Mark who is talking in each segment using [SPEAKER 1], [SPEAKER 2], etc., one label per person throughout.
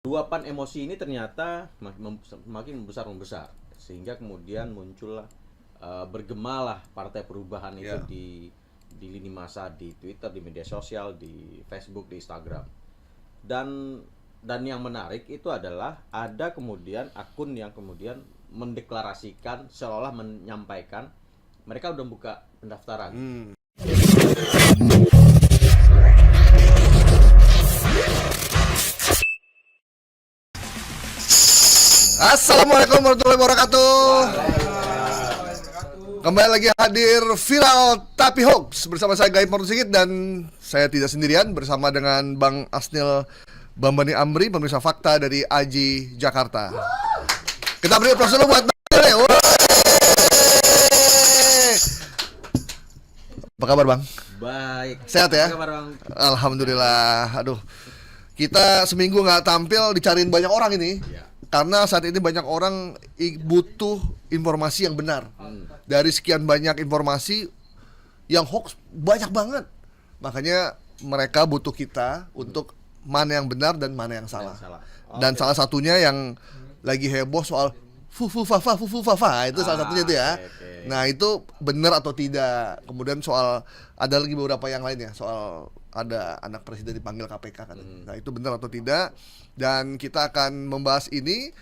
[SPEAKER 1] Luapan emosi ini ternyata makin membesar sehingga kemudian muncullah bergemalah Partai Perubahan itu di lini masa, di Twitter, di media sosial, di Facebook, di Instagram. Dan yang menarik itu adalah ada kemudian akun yang kemudian mendeklarasikan seolah menyampaikan mereka udah buka pendaftaran.
[SPEAKER 2] Assalamualaikum warahmatullahi wabarakatuh. Kembali lagi hadir viral tapi hoax bersama saya Gaib Martusigit, dan saya tidak sendirian, bersama dengan Bang Asnil Bambani Amri, pemirsa fakta dari AJI Jakarta. Kita beri aplaus dulu buat Bang Asnil. Apa kabar Bang?
[SPEAKER 1] Baik.
[SPEAKER 2] Sehat ya?
[SPEAKER 1] Apa kabar Bang?
[SPEAKER 2] Alhamdulillah. Aduh, kita seminggu nggak tampil, dicariin banyak orang ini.
[SPEAKER 1] Ya.
[SPEAKER 2] Karena saat ini banyak orang butuh informasi yang benar. Dari sekian banyak informasi yang hoax banyak banget. Makanya mereka butuh kita untuk mana yang benar dan mana yang salah. Dan salah satunya yang lagi heboh soal fufu fafa itu salah satunya itu ya. Nah, itu benar atau tidak. Kemudian soal ada lagi beberapa yang lainnya, soal ada anak presiden dipanggil KPK kan. Nah, itu benar atau tidak. Dan kita akan membahas ini,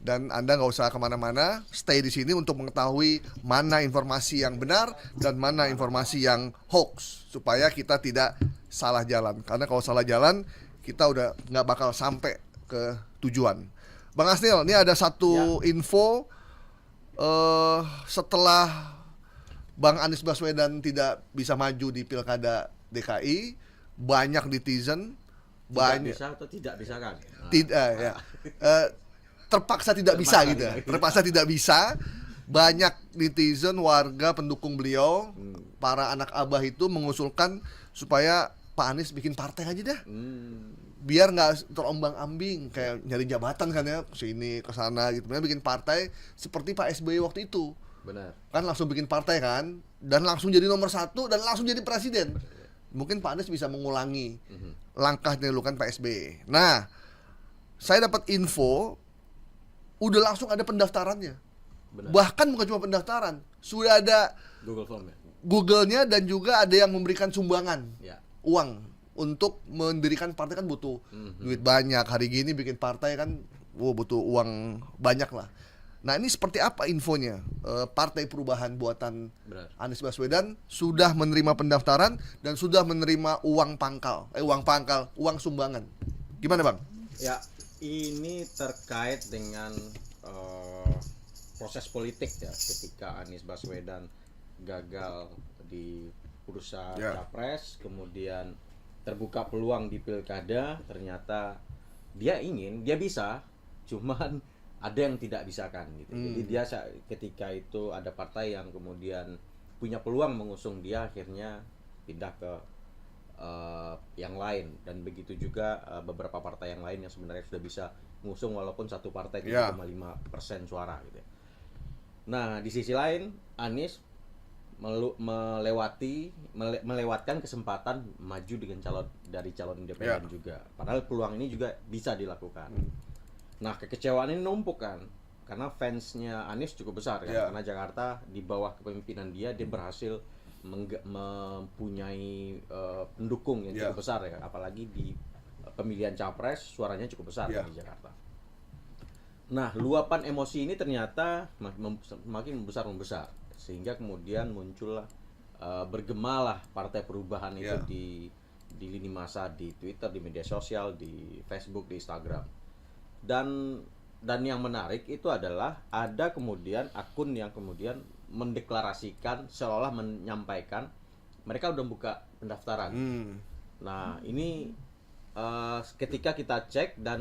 [SPEAKER 2] dan Anda nggak usah kemana-mana, stay di sini untuk mengetahui mana informasi yang benar dan mana informasi yang hoax, supaya kita tidak salah jalan. Karena kalau salah jalan, kita udah nggak bakal sampai ke tujuan. Bang Asnil, ini ada satu info setelah Bang Anies Baswedan tidak bisa maju di Pilkada DKI, banyak netizen
[SPEAKER 1] Bisa atau tidak bisa kan?
[SPEAKER 2] tidak ya terpaksa tidak bisa gitu ya. Terpaksa tidak bisa. Banyak netizen, warga pendukung beliau, para anak abah itu mengusulkan supaya Pak Anies bikin partai aja dah, biar nggak terombang-ambing kayak nyari jabatan kan ya, kesini kesana gitu. Mereka bikin partai seperti Pak SBY waktu itu.
[SPEAKER 1] Benar.
[SPEAKER 2] Kan langsung bikin partai kan, dan langsung jadi nomor 1 dan langsung jadi presiden. Mungkin Pak Anies bisa mengulangi langkah yang dilakukan Pak SBY. Nah, saya dapat info udah langsung ada pendaftarannya.
[SPEAKER 1] Benar.
[SPEAKER 2] Bahkan bukan cuma pendaftaran, sudah ada
[SPEAKER 1] Google Form ya.
[SPEAKER 2] Google-nya, dan juga ada yang memberikan sumbangan
[SPEAKER 1] Ya.
[SPEAKER 2] uang untuk mendirikan partai. Kan butuh duit banyak. Hari gini bikin partai kan butuh uang banyak lah. Nah, ini seperti apa infonya? Partai Perubahan buatan Anies Baswedan sudah menerima pendaftaran dan sudah menerima uang sumbangan. Gimana Bang?
[SPEAKER 1] Ya, ini terkait dengan proses politik ya, ketika Anies Baswedan gagal di bursa capres, kemudian terbuka peluang di pilkada, ternyata dia bisa, cuman ada yang tidak bisa kan gitu. Jadi dia ketika itu ada partai yang kemudian punya peluang mengusung dia, akhirnya pindah ke yang lain, dan begitu juga beberapa partai yang lain yang sebenarnya sudah bisa mengusung walaupun satu partai 3,5% suara gitu. Nah, di sisi lain Anies melewatkan kesempatan maju dengan calon independen juga. Padahal peluang ini juga bisa dilakukan. Nah, kekecewaan ini numpuk kan, karena fansnya Anies cukup besar ya, karena Jakarta di bawah kepemimpinan dia berhasil mempunyai pendukung yang cukup besar ya, apalagi di pemilihan capres suaranya cukup besar di Jakarta. Nah, luapan emosi ini ternyata makin membesar sehingga kemudian muncullah bergemalah Partai Perubahan itu di lini masa, di Twitter, di media sosial, di Facebook, di Instagram. Dan yang menarik itu adalah ada kemudian akun yang kemudian mendeklarasikan seolah menyampaikan mereka udah buka pendaftaran. Nah, ini ketika kita cek dan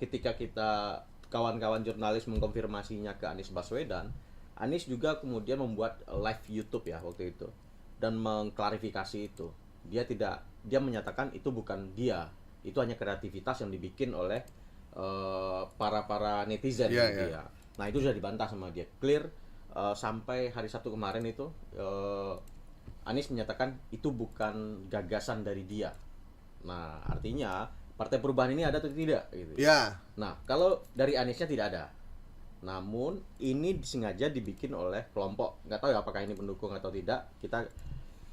[SPEAKER 1] ketika kita kawan-kawan jurnalis mengkonfirmasinya ke Anies Baswedan, Anies juga kemudian membuat live YouTube ya waktu itu dan mengklarifikasi itu. Dia menyatakan itu bukan dia, itu hanya kreativitas yang dibikin oleh para netizen gitu ya. Nah, itu sudah dibantah sama dia, clear. Sampai hari Sabtu kemarin itu Anies menyatakan itu bukan gagasan dari dia. Nah, artinya Partai Perubahan ini ada atau tidak gitu.
[SPEAKER 2] Ya.
[SPEAKER 1] Nah, kalau dari Aniesnya tidak ada. Namun ini sengaja dibikin oleh kelompok. Nggak tahu ya apakah ini pendukung atau tidak.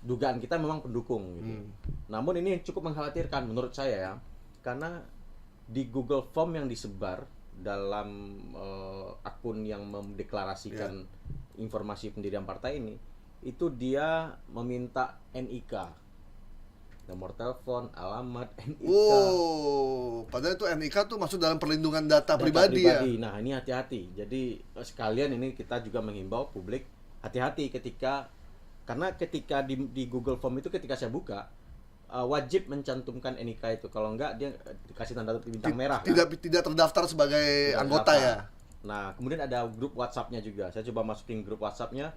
[SPEAKER 1] Dugaan kita memang pendukung gitu. Namun ini cukup mengkhawatirkan menurut saya ya. Karena di Google Form yang disebar dalam akun yang mendeklarasikan informasi pendirian partai ini, itu dia meminta NIK, nomor telepon, alamat, NIK.
[SPEAKER 2] Padahal itu NIK tuh masuk dalam perlindungan data pribadi ya.
[SPEAKER 1] Nah, ini hati-hati. Jadi sekalian ini kita juga menghimbau publik hati-hati karena ketika di Google Form itu ketika saya buka wajib mencantumkan NIK itu. Kalau enggak dia dikasih tanda bintang merah.
[SPEAKER 2] Tidak terdaftar sebagai anggota ya.
[SPEAKER 1] Nah, kemudian ada grup WhatsApp-nya juga. Saya coba masukin grup WhatsApp-nya.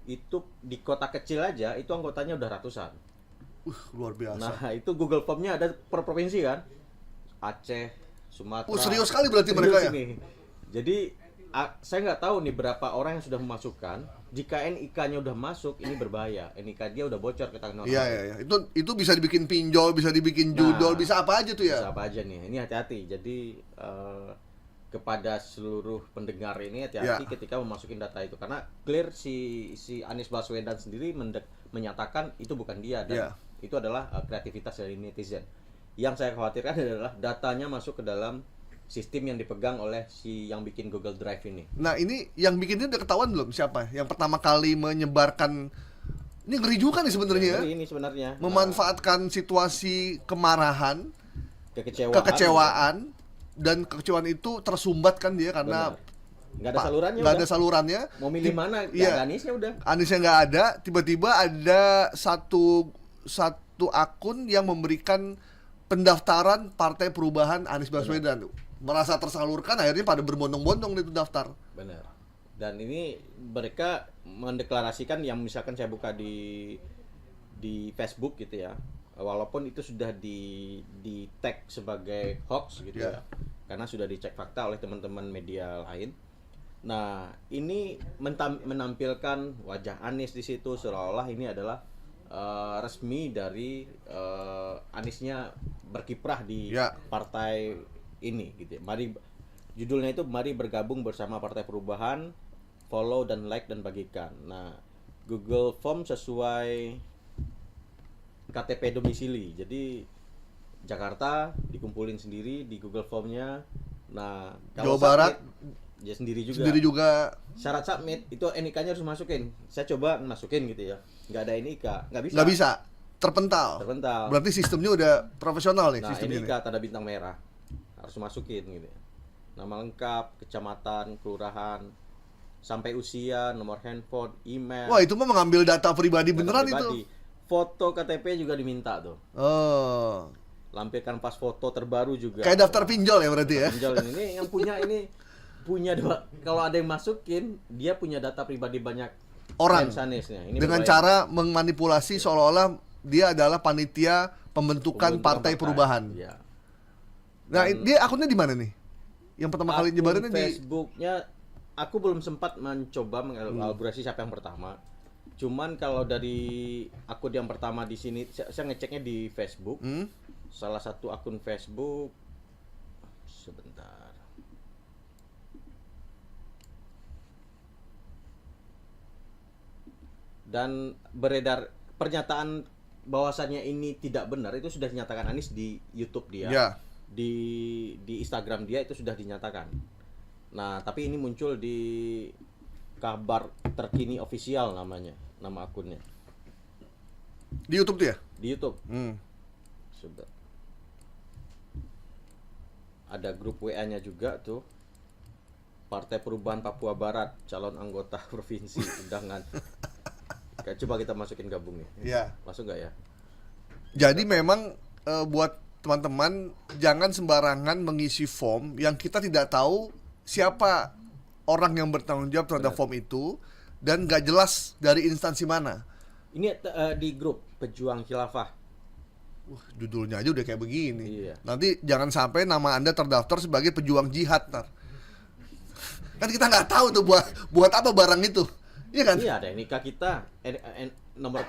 [SPEAKER 1] Itu di kota kecil aja itu anggotanya udah ratusan.
[SPEAKER 2] Luar biasa.
[SPEAKER 1] Nah, itu Google Form-nya ada per provinsi kan. Aceh, Sumatera.
[SPEAKER 2] Serius sekali berarti mereka ya.
[SPEAKER 1] Ini. Jadi saya nggak tahu nih berapa orang yang sudah memasukkan. Jika NIK-nya udah masuk, ini berbahaya. NIK dia udah bocor ke tangan orang.
[SPEAKER 2] Iya. Itu bisa dibikin pinjol, bisa dibikin judol, bisa apa aja tuh ya.
[SPEAKER 1] Bisa apa aja nih. Ini hati-hati. Jadi kepada seluruh pendengar ini hati-hati ketika memasukin data itu, karena clear si Anies Baswedan sendiri menyatakan itu bukan dia dan itu adalah kreativitas dari netizen. Yang saya khawatirkan adalah datanya masuk ke dalam sistem yang dipegang oleh si yang bikin Google Drive ini.
[SPEAKER 2] Nah, ini yang bikin ini udah ketahuan belum siapa yang pertama kali menyebarkan? Ini ngeri juga nih sebenarnya.
[SPEAKER 1] Ini sebenarnya
[SPEAKER 2] memanfaatkan situasi kemarahan,
[SPEAKER 1] kekecewaan.
[SPEAKER 2] Dan kekecewaan itu tersumbat kan dia karena
[SPEAKER 1] nggak ada salurannya.
[SPEAKER 2] Nggak ada salurannya.
[SPEAKER 1] Mau milih mana? Ya, Aniesnya udah.
[SPEAKER 2] Aniesnya nggak ada. Tiba-tiba ada satu akun yang memberikan pendaftaran Partai Perubahan Anies Baswedan. Merasa tersalurkan, akhirnya pada berbondong-bondong itu daftar.
[SPEAKER 1] Benar. Dan ini mereka mendeklarasikan yang misalkan saya buka di Facebook gitu ya. Walaupun itu sudah di tag sebagai hoax gitu ya, karena sudah dicek fakta oleh teman-teman media lain. Nah, ini menampilkan wajah Anies di situ seolah-olah ini adalah resmi dari Aniesnya berkiprah di partai ini gitu ya. Judulnya itu mari bergabung bersama Partai Perubahan, follow dan like dan bagikan. Nah, Google Form sesuai KTP domisili. Jadi Jakarta dikumpulin sendiri di Google Form-nya. Nah, kalau
[SPEAKER 2] Jawa Barat
[SPEAKER 1] dia sendiri
[SPEAKER 2] juga.
[SPEAKER 1] Syarat submit itu NIK-nya harus masukin. Saya coba masukin gitu ya. Nggak ada NIK, nggak bisa.
[SPEAKER 2] Terpental. Berarti sistemnya udah profesional nih sistemnya.
[SPEAKER 1] NIK tanda bintang merah harus masukin gitu ya. Nama lengkap, kecamatan, kelurahan, sampai usia, nomor handphone, email.
[SPEAKER 2] Wah, itu mah mengambil data pribadi beneran itu.
[SPEAKER 1] Foto KTP juga diminta tuh. Lampirkan pas foto terbaru juga.
[SPEAKER 2] Kayak daftar pinjol ya berarti ya.
[SPEAKER 1] Pinjol ini yang punya dua. Kalau ada yang masukin, dia punya data pribadi banyak
[SPEAKER 2] orang.
[SPEAKER 1] Ini
[SPEAKER 2] dengan cara memanipulasi seolah-olah dia adalah panitia pembentukan Partai Perubahan.
[SPEAKER 1] Ya.
[SPEAKER 2] Nah, dia akunnya di mana nih? Yang pertama kali nyebarinnya di
[SPEAKER 1] Facebooknya. Aku belum sempat mencoba mengelaborasi siapa yang pertama. Cuman kalau dari akun yang pertama di sini saya ngeceknya di Facebook. Salah satu akun Facebook sebentar. Dan beredar pernyataan bahwasannya ini tidak benar itu sudah dinyatakan Anies di YouTube dia. Di Instagram dia itu sudah dinyatakan. Nah, tapi ini muncul di Kabar Terkini Official namanya, nama akunnya.
[SPEAKER 2] Di YouTube tuh ya?
[SPEAKER 1] Di YouTube. Sudah. Ada grup WA-nya juga tuh. Partai Perubahan Papua Barat, calon anggota provinsi undangan. Coba kita masukin gabung nih.
[SPEAKER 2] Iya.
[SPEAKER 1] Masuk nggak ya?
[SPEAKER 2] Jadi memang buat teman-teman jangan sembarangan mengisi form yang kita tidak tahu siapa orang yang bertanggung jawab terhadap form itu dan gak jelas dari instansi mana.
[SPEAKER 1] Ini di grup Pejuang Khilafah.
[SPEAKER 2] Judulnya aja udah kayak begini.
[SPEAKER 1] Iya.
[SPEAKER 2] Nanti jangan sampai nama Anda terdaftar sebagai pejuang jihad ntar. Kan kita nggak tahu tuh buat apa barang itu. Iya kan?
[SPEAKER 1] Iya, ada NIK kita, nomor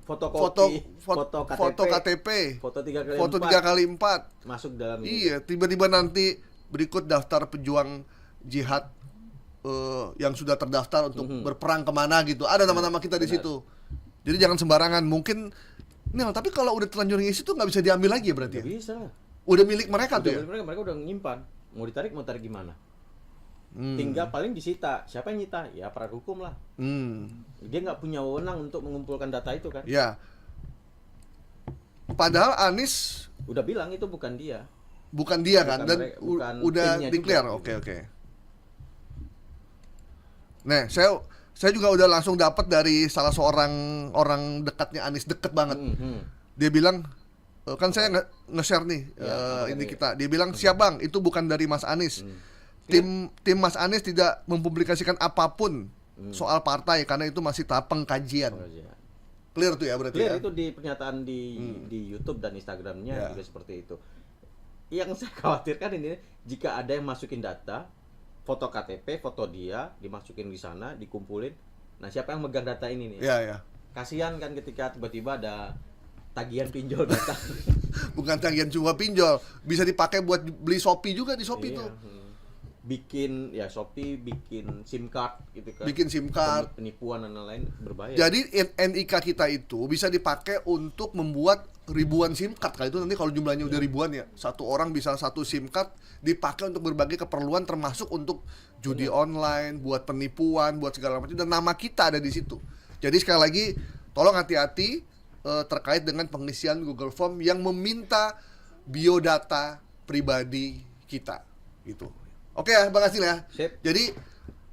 [SPEAKER 2] Foto
[SPEAKER 1] foto KTP,
[SPEAKER 2] foto
[SPEAKER 1] foto 3x4
[SPEAKER 2] 3x4
[SPEAKER 1] masuk dalam ini.
[SPEAKER 2] Iya, tiba-tiba nanti berikut daftar pejuang jihad yang sudah terdaftar untuk berperang kemana gitu. Ada nama-nama kita di situ. Jadi jangan sembarangan. Mungkin tapi kalau udah terlanjur ngisi tuh nggak bisa diambil lagi ya berarti.
[SPEAKER 1] Nggak bisa lah.
[SPEAKER 2] Udah milik mereka
[SPEAKER 1] Udah
[SPEAKER 2] tuh ya.
[SPEAKER 1] milik mereka udah nyimpan. Mau ditarik gimana? Tinggal paling disita. Siapa yang nyita? Ya aparat hukum lah. Dia nggak punya wewenang untuk mengumpulkan data itu kan.
[SPEAKER 2] Ya. Padahal Anies
[SPEAKER 1] Udah bilang itu bukan dia.
[SPEAKER 2] bukan dia kan,
[SPEAKER 1] Bukan
[SPEAKER 2] dan
[SPEAKER 1] bukan
[SPEAKER 2] udah
[SPEAKER 1] timnya
[SPEAKER 2] declare.
[SPEAKER 1] juga.
[SPEAKER 2] Oke. Nah, saya juga udah langsung dapat dari salah seorang orang dekatnya Anies, deket banget. Dia bilang, kan saya nge-share nih ini kita. Dia bilang, siap bang, itu bukan dari Mas Anies. Tim Mas Anies tidak mempublikasikan apapun soal partai karena itu masih tahap pengkajian. Clear tuh ya berarti.
[SPEAKER 1] Clear
[SPEAKER 2] ya?
[SPEAKER 1] itu di pernyataan di YouTube dan Instagramnya
[SPEAKER 2] Ya.
[SPEAKER 1] juga seperti itu. Yang saya khawatirkan ini jika ada yang masukin data, foto KTP, foto dia dimasukin di sana, dikumpulin. Nah, siapa yang megang data ini nih?
[SPEAKER 2] Ya.
[SPEAKER 1] Kasihan kan ketika tiba-tiba ada tagihan pinjol data.
[SPEAKER 2] Bukan tagihan cuma pinjol, bisa dipakai buat beli Shopee juga di Shopee tuh.
[SPEAKER 1] Bikin Shopee bikin SIM card gitu kan.
[SPEAKER 2] Bikin SIM card.
[SPEAKER 1] Penipuan dan lain-lain berbahaya.
[SPEAKER 2] Jadi NIK kita itu bisa dipakai untuk membuat ribuan SIM card. Kali itu nanti kalau jumlahnya udah ribuan ya, satu orang bisa satu SIM card dipakai untuk berbagai keperluan termasuk untuk judi online, buat penipuan, buat segala macam, dan nama kita ada di situ. Jadi sekali lagi tolong hati-hati terkait dengan pengisian Google Form yang meminta biodata pribadi kita gitu. Oke ya, Bang Asil ya.
[SPEAKER 1] Sip.
[SPEAKER 2] Jadi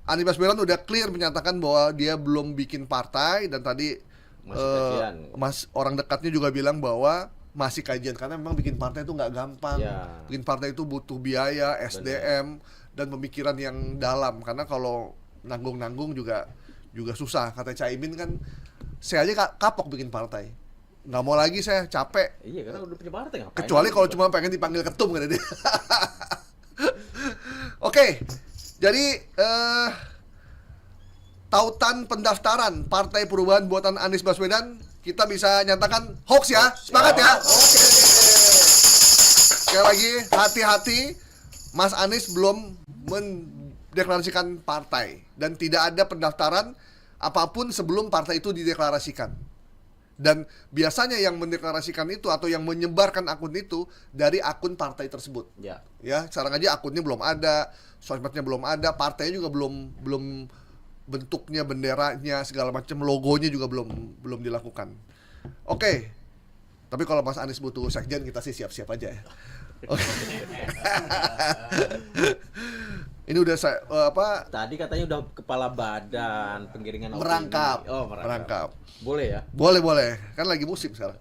[SPEAKER 2] Anies Baswedan udah clear menyatakan bahwa dia belum bikin partai, dan tadi
[SPEAKER 1] Masih kajian.
[SPEAKER 2] orang dekatnya juga bilang bahwa masih kajian karena memang bikin partai itu nggak gampang.
[SPEAKER 1] Ya.
[SPEAKER 2] Bikin partai itu butuh biaya, SDM, dan pemikiran yang dalam. Karena kalau nanggung-nanggung juga susah. Kata Caimin kan, saya aja kapok bikin partai. Nggak mau lagi, saya capek.
[SPEAKER 1] Iya, karena udah punya partai ngapain?
[SPEAKER 2] Kecuali kalau cuma pengen dipanggil ketum kan dia. Oke, jadi tautan pendaftaran Partai Perubahan buatan Anies Baswedan kita bisa nyatakan hoax ya. Semangat ya. Oke. Sekali lagi hati-hati, Mas Anies belum mendeklarasikan partai dan tidak ada pendaftaran apapun sebelum partai itu dideklarasikan. Dan biasanya yang mendeklarasikan itu atau yang menyebarkan akun itu dari akun partai tersebut.
[SPEAKER 1] Ya.
[SPEAKER 2] Ya, sekarang aja akunnya belum ada, sosmednya belum ada, partainya juga belum bentuknya, benderanya, segala macam, logonya juga belum dilakukan. Oke. Tapi kalau Mas Anies butuh sekjen, kita sih siap-siap aja ya. Oke. Ini udah
[SPEAKER 1] Tadi katanya udah kepala badan penggiringan opini.
[SPEAKER 2] merangkap.
[SPEAKER 1] Oh, merangkap. Boleh ya?
[SPEAKER 2] Boleh. Kan lagi musim sekarang.